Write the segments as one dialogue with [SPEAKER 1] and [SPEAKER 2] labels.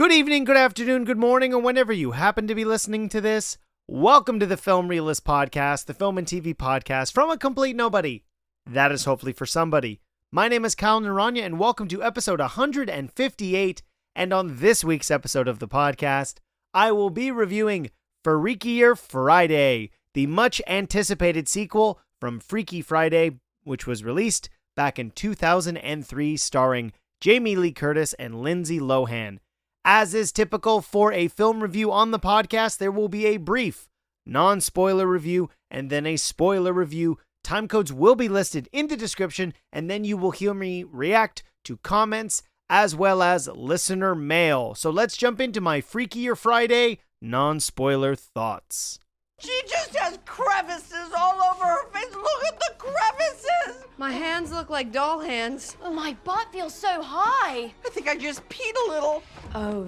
[SPEAKER 1] Good evening, good afternoon, good morning, or whenever you happen to be listening to this. Welcome to the Film Realist Podcast, the film and TV podcast from a complete nobody. That is hopefully for somebody. My name is Kyle Naranya, and welcome to episode 158. And on this week's episode of the podcast, I will be reviewing Freakier Friday, the much anticipated sequel from Freaky Friday, which was released back in 2003, starring Jamie Lee Curtis and Lindsay Lohan. As is typical for a film review on the podcast, there will be a brief, non-spoiler review and then a spoiler review. Time codes will be listed in the description, and then you will hear me react to comments as well as listener mail. So let's jump into my Freakier Friday non-spoiler thoughts.
[SPEAKER 2] She just has crevices all over her face. Look at the crevices.
[SPEAKER 3] My hands look like doll hands.
[SPEAKER 4] Oh, my butt feels so high.
[SPEAKER 2] I think I just peed a little.
[SPEAKER 4] Oh,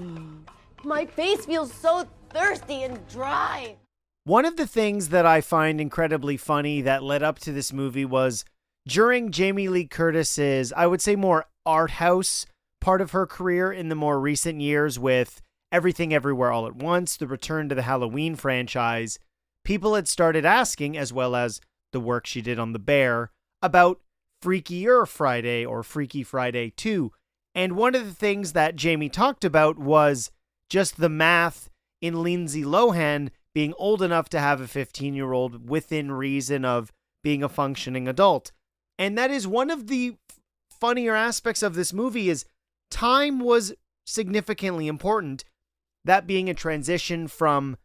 [SPEAKER 4] my face feels so thirsty and dry.
[SPEAKER 1] One of the things that I find incredibly funny that led up to this movie was during Jamie Lee Curtis's, I would say, more art house part of her career in the more recent years with Everything Everywhere All at Once, the return to the Halloween franchise. People had started asking, as well as the work she did on The Bear, about Freakier Friday or Freaky Friday 2. And one of the things that Jamie talked about was just the math in Lindsay Lohan being old enough to have a 15-year-old within reason of being a functioning adult. And that is one of the funnier aspects of this movie is time was significantly important, that being a transition from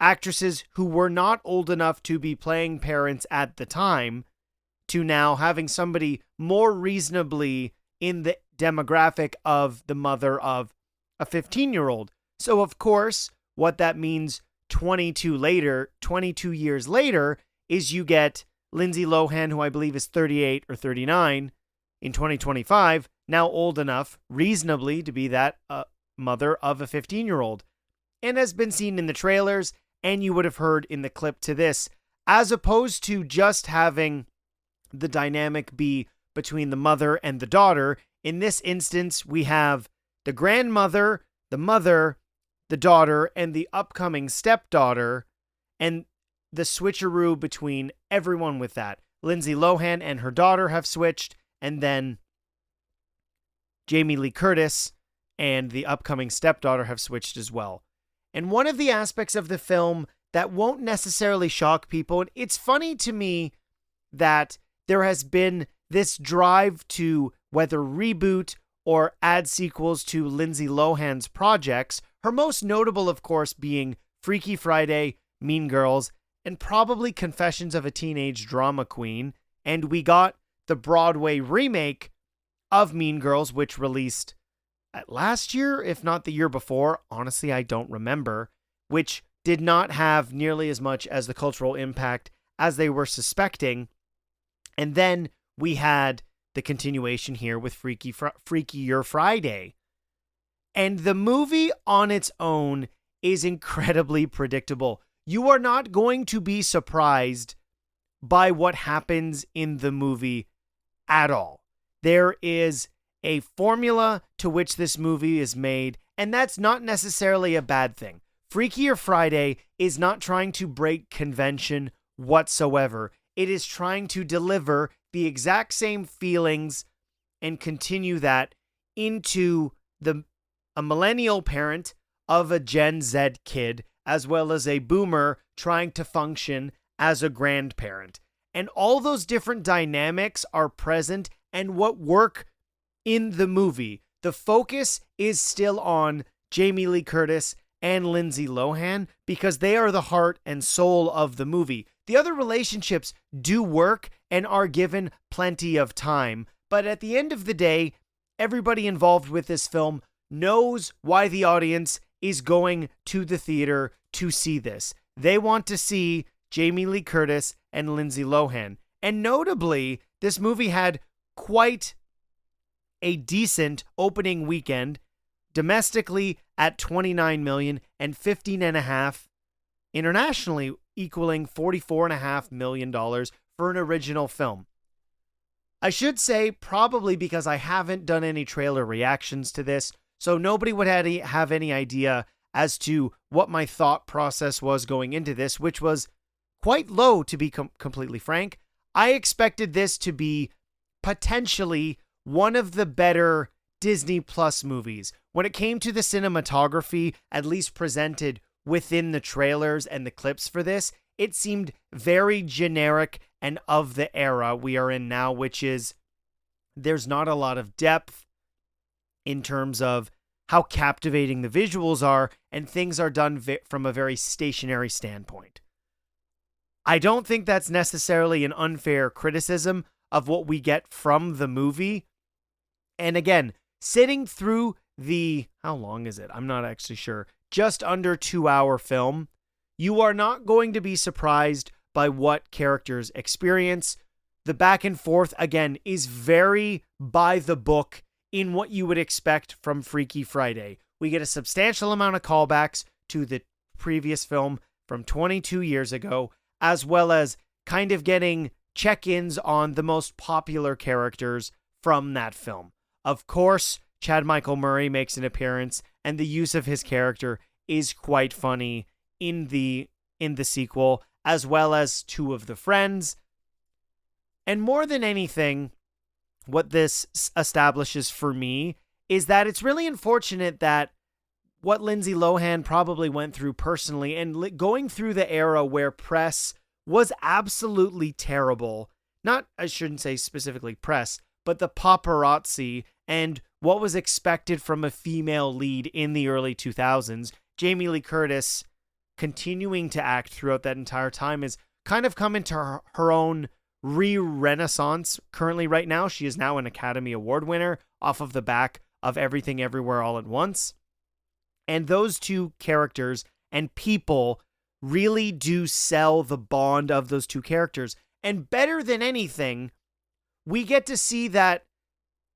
[SPEAKER 1] actresses who were not old enough to be playing parents at the time to now having somebody more reasonably in the demographic of the mother of a 15-year-old. So, of course, what that means 22 years later, is you get Lindsay Lohan, who I believe is 38 or 39 in 2025, now old enough reasonably to be that mother of a 15-year-old. And has been seen in the trailers, and you would have heard in the clip to this, as opposed to just having the dynamic be between the mother and the daughter. In this instance, we have the grandmother, the mother, the daughter, and the upcoming stepdaughter, and the switcheroo between everyone with that. Lindsay Lohan and her daughter have switched, and then Jamie Lee Curtis and the upcoming stepdaughter have switched as well. And one of the aspects of the film that won't necessarily shock people, and it's funny to me that there has been this drive to whether reboot or add sequels to Lindsay Lohan's projects, her most notable, of course, being Freaky Friday, Mean Girls, and probably Confessions of a Teenage Drama Queen. And we got the Broadway remake of Mean Girls, which released last year, if not the year before. Honestly, I don't remember, which did not have nearly as much as the cultural impact as they were suspecting. And then we had the continuation here with Freakier Friday. And the movie on its own is incredibly predictable. You are not going to be surprised by what happens in the movie at all. There is a formula to which this movie is made, and that's not necessarily a bad thing. Freakier Friday is not trying to break convention whatsoever. It is trying to deliver the exact same feelings and continue that into a millennial parent of a Gen Z kid, as well as a boomer trying to function as a grandparent. And all those different dynamics are present and what work in the movie. The focus is still on Jamie Lee Curtis and Lindsay Lohan because they are the heart and soul of the movie. The other relationships do work and are given plenty of time, but at the end of the day, everybody involved with this film knows why the audience is going to the theater to see this. They want to see Jamie Lee Curtis and Lindsay Lohan. And notably, this movie had quite a decent opening weekend, domestically at $29 million and $15.5 internationally, equaling $44.5 million for an original film. I should say probably because I haven't done any trailer reactions to this, So nobody would have any idea as to what my thought process was going into this, which was quite low, to be completely frank. I expected this to be potentially one of the better Disney Plus movies. When it came to the cinematography, at least presented within the trailers and the clips for this, it seemed very generic and of the era we are in now, which is there's not a lot of depth in terms of how captivating the visuals are, and things are done from a very stationary standpoint. I don't think that's necessarily an unfair criticism of what we get from the movie. And again, sitting through how long is it? I'm not actually sure. Just under 2-hour film, you are not going to be surprised by what characters experience. The back and forth, again, is very by the book in what you would expect from Freaky Friday. We get a substantial amount of callbacks to the previous film from 22 years ago, as well as kind of getting check-ins on the most popular characters from that film. Of course, Chad Michael Murray makes an appearance, and the use of his character is quite funny in the sequel, as well as two of the friends. And more than anything, what this establishes for me is that it's really unfortunate that what Lindsay Lohan probably went through personally, and going through the era where press was absolutely terrible. I shouldn't say specifically press, but the paparazzi and what was expected from a female lead in the early 2000s. Jamie Lee Curtis continuing to act throughout that entire time is kind of come into her own renaissance currently right now. She is now an Academy Award winner off of the back of Everything Everywhere All at Once. And those two characters and people really do sell the bond of those two characters. And better than anything, we get to see that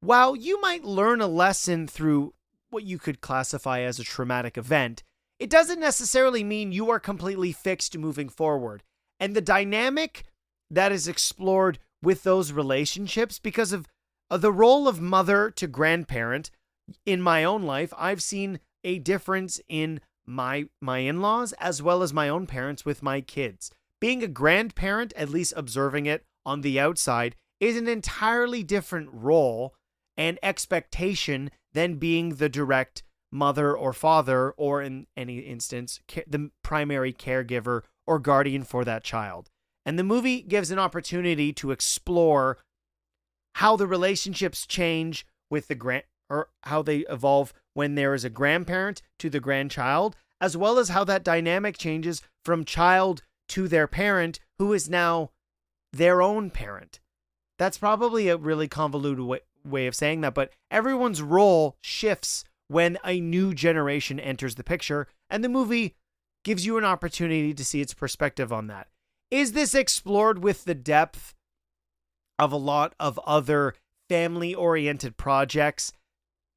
[SPEAKER 1] while you might learn a lesson through what you could classify as a traumatic event, it doesn't necessarily mean you are completely fixed moving forward. And the dynamic that is explored with those relationships, because of the role of mother to grandparent in my own life, I've seen a difference in my in-laws as well as my own parents with my kids. Being a grandparent, at least observing it on the outside, is an entirely different role and expectation than being the direct mother or father, or in any instance, the primary caregiver or guardian for that child. And the movie gives an opportunity to explore how the relationships change with or how they evolve when there is a grandparent to the grandchild, as well as how that dynamic changes from child to their parent, who is now their own parent. That's probably a really convoluted way of saying that, but everyone's role shifts when a new generation enters the picture, and the movie gives you an opportunity to see its perspective on that. Is this explored with the depth of a lot of other family-oriented projects?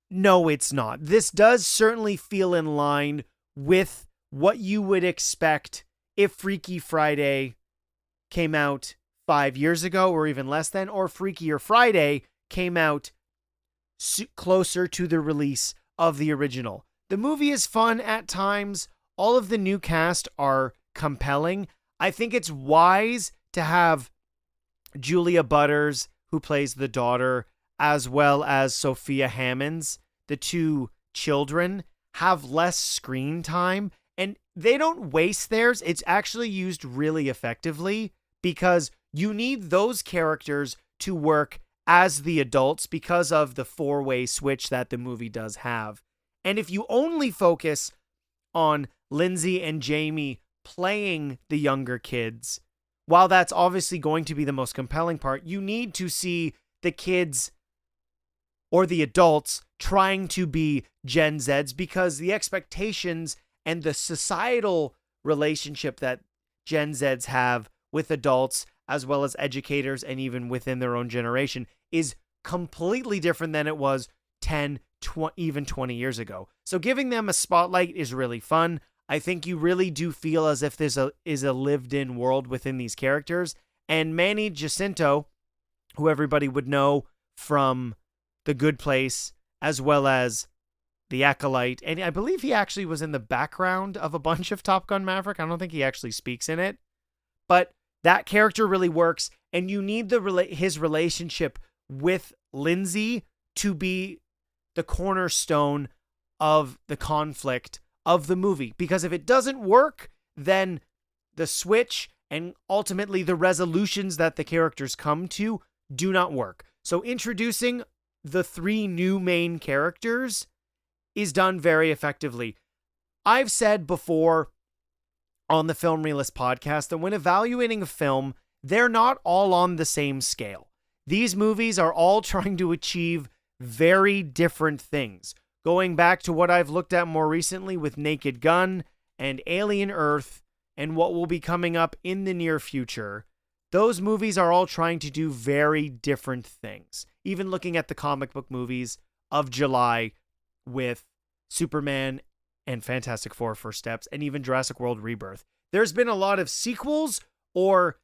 [SPEAKER 1] No, it's not. This does certainly feel in line with what you would expect if Freaky Friday came out 5 years ago or even less than, or Freakier Friday came out closer to the release of the original. The movie is fun at times. All of the new cast are compelling. I think it's wise to have Julia Butters, who plays the daughter, as well as Sophia Hammonds, the two children, have less screen time, and they don't waste theirs. It's actually used really effectively because you need those characters to work as the adults because of the four-way switch that the movie does have. And if you only focus on Lindsay and Jamie playing the younger kids, while that's obviously going to be the most compelling part, you need to see the kids or the adults trying to be Gen Zs, because the expectations and the societal relationship that Gen Zs have with adults, as well as educators and even within their own generation, is completely different than it was 10, even 20 years ago. So giving them a spotlight is really fun. I think you really do feel as if this is a lived-in world within these characters. And Manny Jacinto, who everybody would know from The Good Place, as well as the Acolyte, and I believe he actually was in the background of a bunch of Top Gun Maverick. I don't think he actually speaks in it, but that character really works, and you need his relationship with Lindsay to be the cornerstone of the conflict of the movie, because if it doesn't work, then the switch and ultimately the resolutions that the characters come to do not work. So introducing the 3 new main characters is done very effectively. I've said before on the Film Realist podcast that when evaluating a film, they're not all on the same scale. These movies are all trying to achieve very different things. Going back to what I've looked at more recently with Naked Gun and Alien Earth and what will be coming up in the near future, those movies are all trying to do very different things. Even looking at the comic book movies of July with Superman and Fantastic Four First Steps and even Jurassic World Rebirth. There's been a lot of sequels or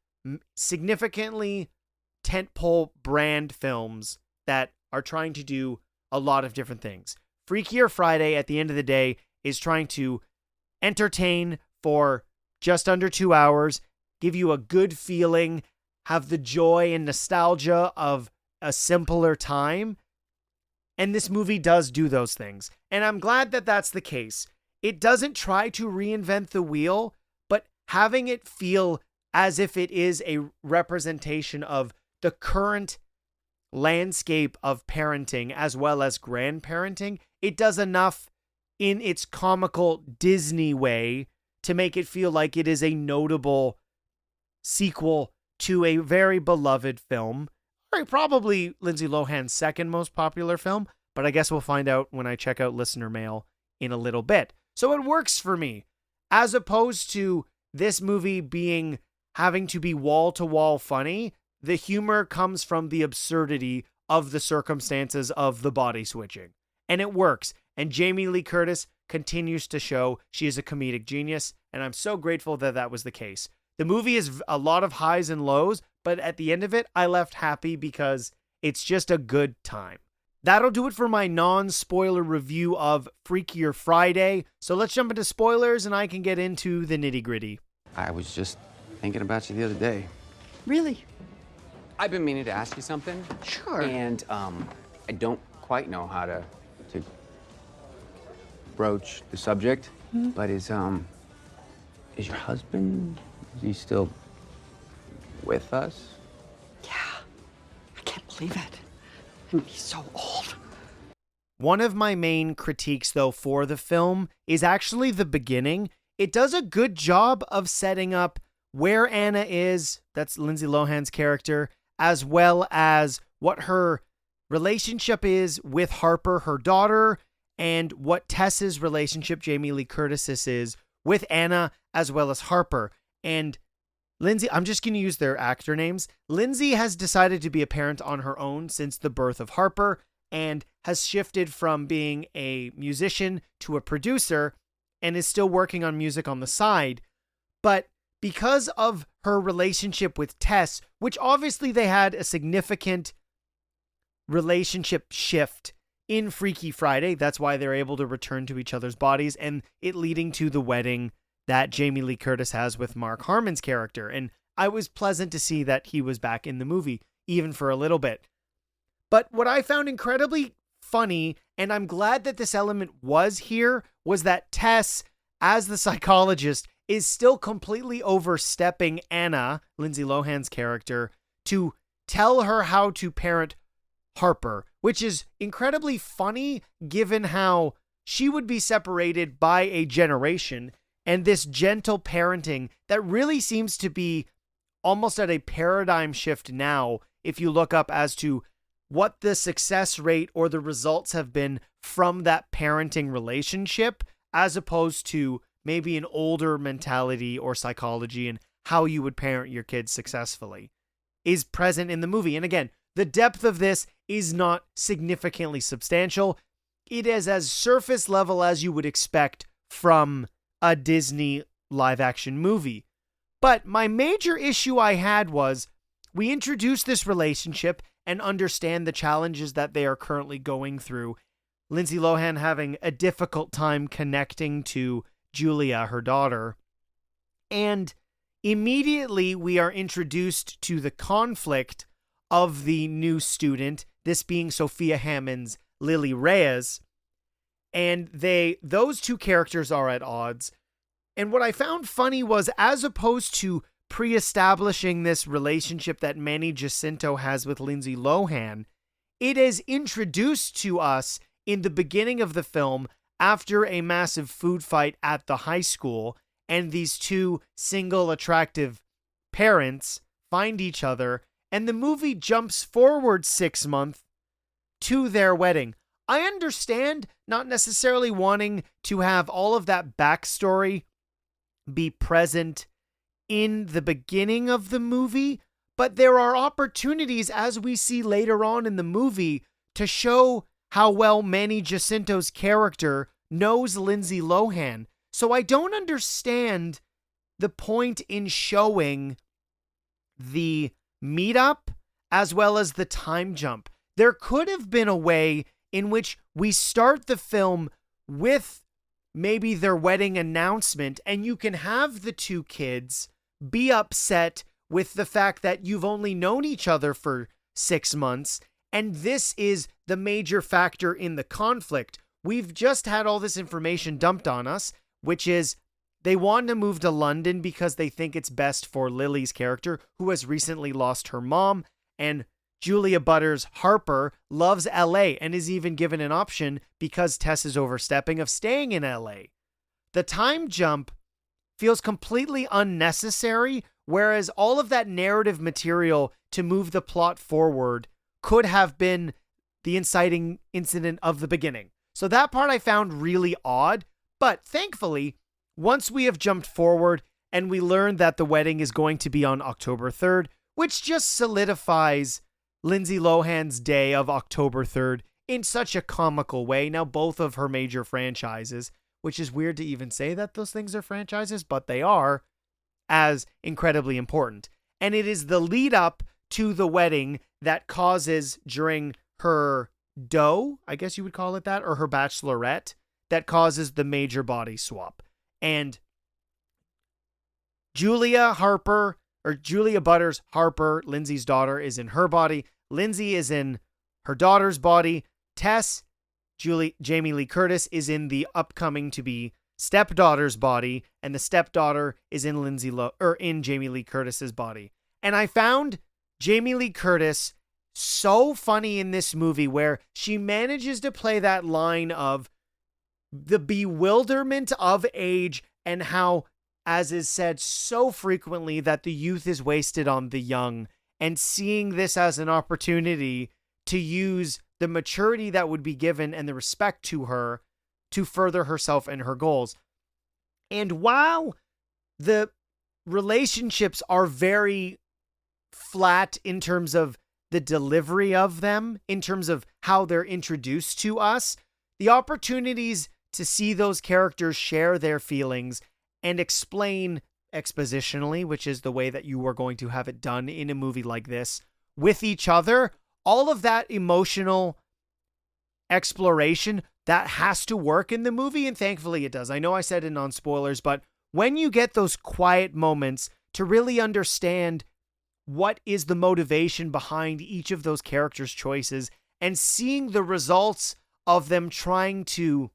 [SPEAKER 1] significantly tentpole brand films that are trying to do a lot of different things. Freakier Friday, at the end of the day, is trying to entertain for just under 2 hours, give you a good feeling, have the joy and nostalgia of a simpler time. And this movie does do those things. And I'm glad that that's the case. It doesn't try to reinvent the wheel, but having it feel as if it is a representation of the current landscape of parenting as well as grandparenting, it does enough in its comical Disney way to make it feel like it is a notable sequel to a very beloved film. Probably Lindsay Lohan's second most popular film, but I guess we'll find out when I check out listener mail in a little bit. So it works for me, as opposed to this movie having to be wall-to-wall funny. The humor comes from the absurdity of the circumstances of the body switching. And it works. And Jamie Lee Curtis continues to show she is a comedic genius, and I'm so grateful that that was the case. The movie is a lot of highs and lows, but at the end of it, I left happy because it's just a good time. That'll do it for my non-spoiler review of Freakier Friday. So let's jump into spoilers and I can get into the nitty-gritty.
[SPEAKER 5] I was just thinking about you the other day.
[SPEAKER 2] Really?
[SPEAKER 5] I've been meaning to ask you something.
[SPEAKER 2] Sure.
[SPEAKER 5] And I don't quite know how to broach the subject. But is your husband, is he still with us?
[SPEAKER 2] Yeah. I can't believe it. And he's so old.
[SPEAKER 1] One of my main critiques, though, for the film is actually the beginning. It does a good job of setting up where Anna is, that's Lindsay Lohan's character, as well as what her relationship is with Harper, her daughter, and what Tess's relationship, Jamie Lee Curtis's, is with Anna, as well as Harper. And Lindsay, I'm just going to use their actor names. Lindsay has decided to be a parent on her own since the birth of Harper and has shifted from being a musician to a producer and is still working on music on the side. But because of her relationship with Tess, which obviously they had a significant relationship shift in Freaky Friday, that's why they're able to return to each other's bodies, and it leading to the wedding that Jamie Lee Curtis has with Mark Harmon's character. And I was pleasant to see that he was back in the movie, even for a little bit. But what I found incredibly funny, and I'm glad that this element was here, was that Tess, as the psychologist, is still completely overstepping Anna, Lindsay Lohan's character, to tell her how to parent Harper, which is incredibly funny given how she would be separated by a generation, and this gentle parenting that really seems to be almost at a paradigm shift now if you look up as to what the success rate or the results have been from that parenting relationship, as opposed to maybe an older mentality or psychology and how you would parent your kids successfully, is present in the movie. And again, the depth of this is not significantly substantial. It is as surface level as you would expect from a Disney live action movie. But my major issue I had was we introduce this relationship and understand the challenges that they are currently going through. Lindsay Lohan having a difficult time connecting to Julia, her daughter. And immediately we are introduced to the conflict of the new student, this being Sophia Hammond's Lily Reyes. And those two characters are at odds. And what I found funny was, as opposed to pre-establishing this relationship that Manny Jacinto has with Lindsay Lohan, it is introduced to us in the beginning of the film after a massive food fight at the high school, and these two single attractive parents find each other, and the movie jumps forward 6 months to their wedding. I understand not necessarily wanting to have all of that backstory be present in the beginning of the movie, but there are opportunities, as we see later on in the movie, to show how well Manny Jacinto's character knows Lindsay Lohan. So I don't understand the point in showing the meetup as well as the time jump. There could have been a way in which we start the film with maybe their wedding announcement, and you can have the two kids be upset with the fact that you've only known each other for 6 months, and this is the major factor in the conflict. We've just had all this information dumped on us, which is they want to move to London because they think it's best for Lily's character, who has recently lost her mom, and Julia Butters Harper loves LA and is even given an option, because Tess is overstepping, of staying in LA. The time jump feels completely unnecessary, whereas all of that narrative material to move the plot forward could have been the inciting incident of the beginning. So that part I found really odd, but thankfully, once we have jumped forward and we learn that the wedding is going to be on October 3rd, which just solidifies Lindsay Lohan's day of October 3rd in such a comical way. Now, both of her major franchises, which is weird to even say that those things are franchises, but they are, as incredibly important. And it is the lead up to the wedding that causes, during her doe, I guess you would call it that, or her bachelorette, that causes the major body swap. And Julia Butters Harper, Lindsay's daughter, is in her body. Lindsay is in her daughter's body. Tess, Jamie Lee Curtis, is in the upcoming to be stepdaughter's body, and the stepdaughter is in in Jamie Lee Curtis's body. And I found Jamie Lee Curtis so funny in this movie, where she manages to play that line of the bewilderment of age, and how, as is said so frequently, that the youth is wasted on the young, and seeing this as an opportunity to use the maturity that would be given and the respect to her to further herself and her goals. And while the relationships are very flat in terms of the delivery of them, in terms of how they're introduced to us, the opportunities to see those characters share their feelings and explain expositionally, which is the way that you are going to have it done in a movie like this, with each other, all of that emotional exploration, that has to work in the movie, and thankfully it does. I know I said it on spoilers, but when you get those quiet moments to really understand what is the motivation behind each of those characters' choices, and seeing the results of them trying to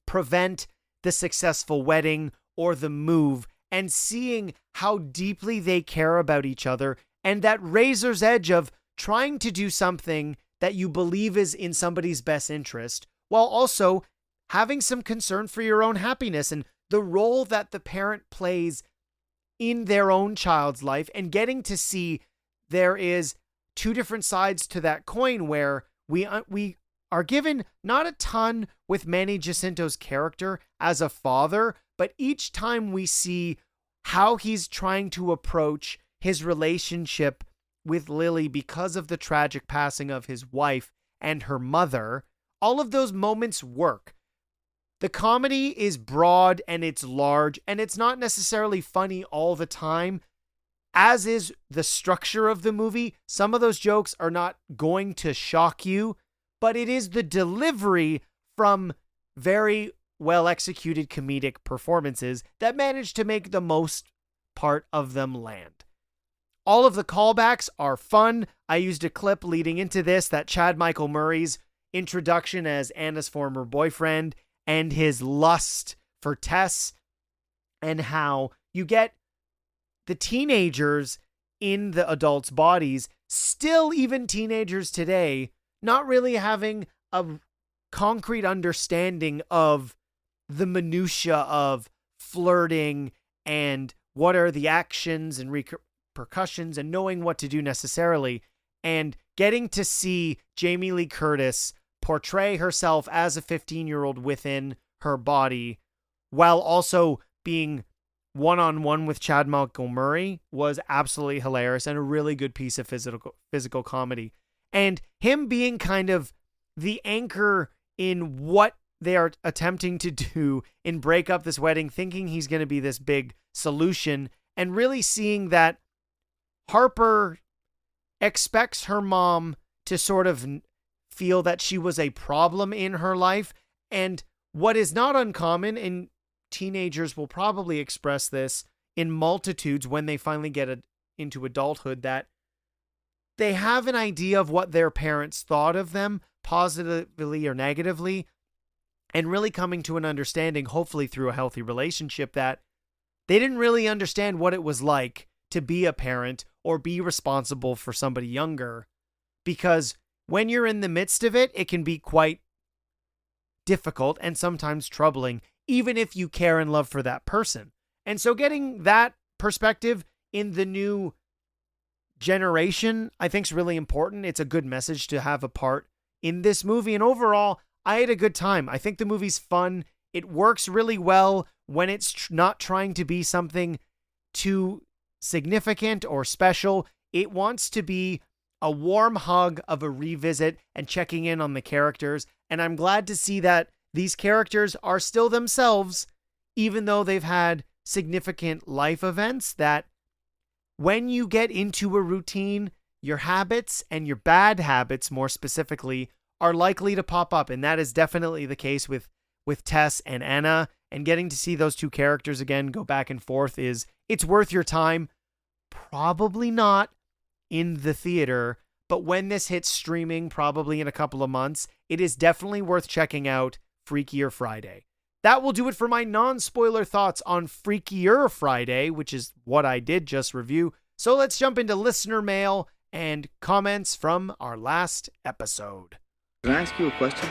[SPEAKER 1] prevent the successful wedding or the move, and seeing how deeply they care about each other, and that razor's edge of trying to do something that you believe is in somebody's best interest, while also having some concern for your own happiness, and the role that the parent plays in their own child's life, and getting to see there is two different sides to that coin, where we are given not a ton with Manny Jacinto's character as a father, but each time we see how he's trying to approach his relationship with Lily because of the tragic passing of his wife and her mother, all of those moments work. The comedy is broad and it's large, and it's not necessarily funny all the time, as is the structure of the movie. Some of those jokes are not going to shock you, but it is the delivery from very well executed comedic performances that managed to make the most part of them land. All of the callbacks are fun. I used a clip leading into this that Chad Michael Murray's introduction as Anna's former boyfriend and his lust for Tess, and how you get the teenagers in the adults' bodies, still even teenagers today, not really having a concrete understanding of the minutia of flirting and what are the actions and repercussions and knowing what to do necessarily, and getting to see Jamie Lee Curtis portray herself as a 15-year-old within her body while also being one-on-one with Chad Michael Murray was absolutely hilarious and a really good piece of physical comedy. And him being kind of the anchor in what they are attempting to do in Break Up This Wedding, thinking he's going to be this big solution, and really seeing that Harper expects her mom to sort of feel that she was a problem in her life. And what is not uncommon, and teenagers will probably express this in multitudes when they finally get into adulthood, that they have an idea of what their parents thought of them, positively or negatively, and really coming to an understanding, hopefully through a healthy relationship, that they didn't really understand what it was like to be a parent or be responsible for somebody younger. Because when you're in the midst of it, it can be quite difficult and sometimes troubling, even if you care and love for that person. And so getting that perspective in the new generation, I think, is really important. It's a good message to have a part in this movie. And overall, I had a good time. I think the movie's fun. It works really well when it's not trying to be something too significant or special. It wants to be a warm hug of a revisit and checking in on the characters. And I'm glad to see that these characters are still themselves, even though they've had significant life events, that when you get into a routine, your habits, and your bad habits more specifically, are likely to pop up. And that is definitely the case with Tess and Anna. And getting to see those two characters again go back and forth it's worth your time. Probably not in the theater, but when this hits streaming, probably in a couple of months, it is definitely worth checking out Freakier Friday. That will do it for my non-spoiler thoughts on Freakier Friday, which is what I did just review. So let's jump into listener mail and comments from our last episode.
[SPEAKER 5] Can I ask you a question?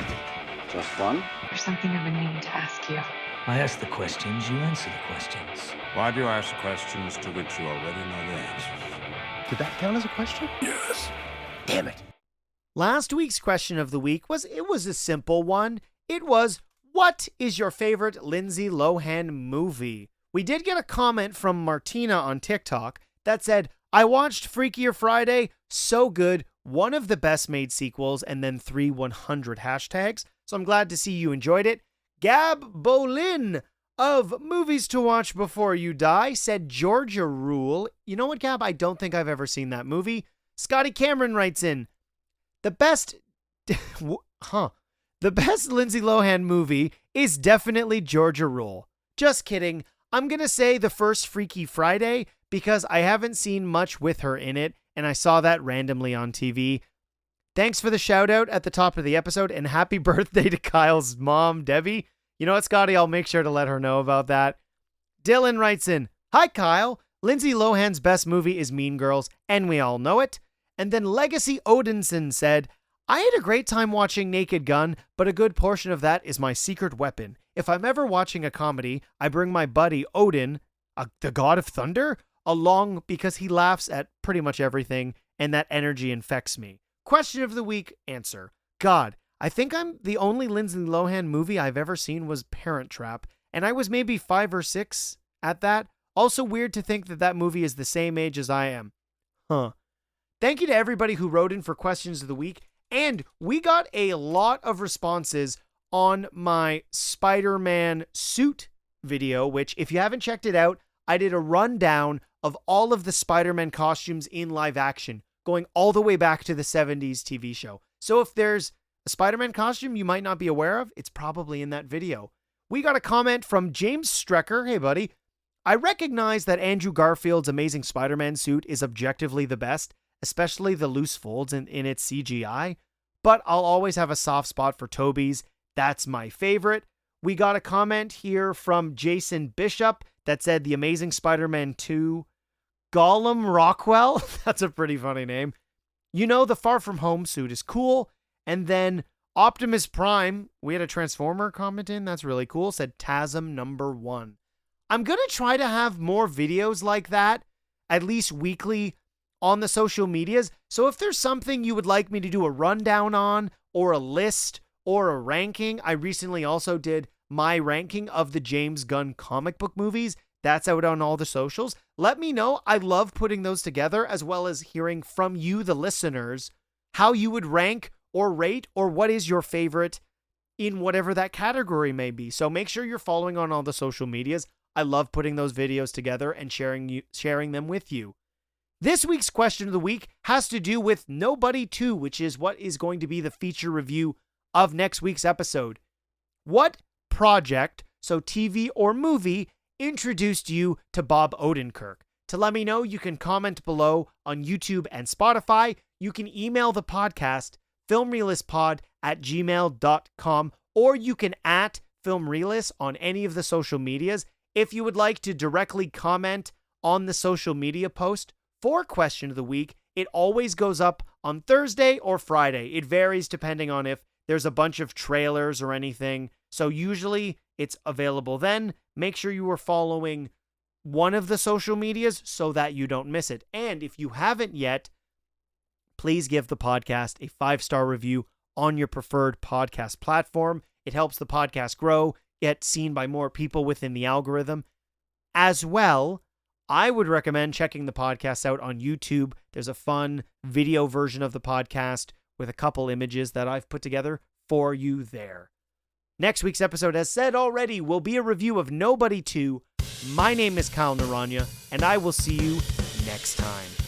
[SPEAKER 5] Just fun?
[SPEAKER 6] There's something I've been meaning to ask you.
[SPEAKER 7] I ask the questions, you answer the questions.
[SPEAKER 8] Why do you ask questions to which you already know the answers?
[SPEAKER 9] Did that count as a question?
[SPEAKER 8] Yes.
[SPEAKER 9] Damn it.
[SPEAKER 1] Last week's question of the week was a simple one. It was, what is your favorite Lindsay Lohan movie? We did get a comment from Martina on TikTok that said, I watched Freakier Friday, so good, one of the best made sequels, and then 3 100 hashtags. So I'm glad to see you enjoyed it. Gab Bolin of Movies to Watch Before You Die said Georgia Rule. You know what, Gab? I don't think I've ever seen that movie. Scotty Cameron writes in, the best Lindsay Lohan movie is definitely Georgia Rule. Just kidding. I'm going to say the first Freaky Friday because I haven't seen much with her in it, and I saw that randomly on TV. Thanks for the shout out at the top of the episode, and happy birthday to Kyle's mom, Debbie. You know what, Scotty? I'll make sure to let her know about that. Dylan writes in, hi, Kyle. Lindsay Lohan's best movie is Mean Girls, and we all know it. And then Legacy Odinson said, I had a great time watching Naked Gun, but a good portion of that is my secret weapon. If I'm ever watching a comedy, I bring my buddy Odin, the god of thunder, along because he laughs at pretty much everything, and that energy infects me. Question of the week answer. God, I think I'm the only Lindsay Lohan movie I've ever seen was Parent Trap, and I was maybe 5 or 6 at that. Also weird to think that movie is the same age as I am. Thank you to everybody who wrote in for questions of the week, and we got a lot of responses on my Spider-Man suit video, which if you haven't checked it out, I did a rundown of all of the Spider-Man costumes in live action, going all the way back to the 70s TV show. So if there's a Spider-Man costume you might not be aware of, it's probably in that video. We got a comment from James Strecker. Hey, buddy. I recognize that Andrew Garfield's Amazing Spider-Man suit is objectively the best, especially the loose folds in its CGI, but I'll always have a soft spot for Tobey's. That's my favorite. We got a comment here from Jason Bishop that said The Amazing Spider-Man 2, Gollum Rockwell. That's a pretty funny name. You know, the Far From Home suit is cool. And then Optimus Prime, we had a Transformer comment in. That's really cool. Said TASM #1. I'm going to try to have more videos like that, at least weekly, on the social medias. So if there's something you would like me to do a rundown on, or a list, or a ranking, I recently also did my ranking of the James Gunn comic book movies. That's out on all the socials. Let me know. I love putting those together, as well as hearing from you, the listeners, how you would rank or rate, or what is your favorite in whatever that category may be. So make sure you're following on all the social medias. I love putting those videos together and sharing them with you. This week's question of the week has to do with Nobody 2, which is what is going to be the feature review of next week's episode. What project, so TV or movie, introduced you to Bob Odenkirk? To let me know, you can comment below on YouTube and Spotify. You can email the podcast, filmreelistspod@gmail.com, or you can @filmreelist on any of the social medias. If you would like to directly comment on the social media post for question of the week, it always goes up on Thursday or Friday. It varies depending on if there's a bunch of trailers or anything. So usually it's available then. Make sure you are following one of the social medias so that you don't miss it. And if you haven't yet, please give the podcast a 5-star review on your preferred podcast platform. It helps the podcast grow, get seen by more people within the algorithm. As well, I would recommend checking the podcast out on YouTube. There's a fun video version of the podcast with a couple images that I've put together for you there. Next week's episode, as said already, will be a review of Nobody 2. My name is Kyle Naranya, and I will see you next time.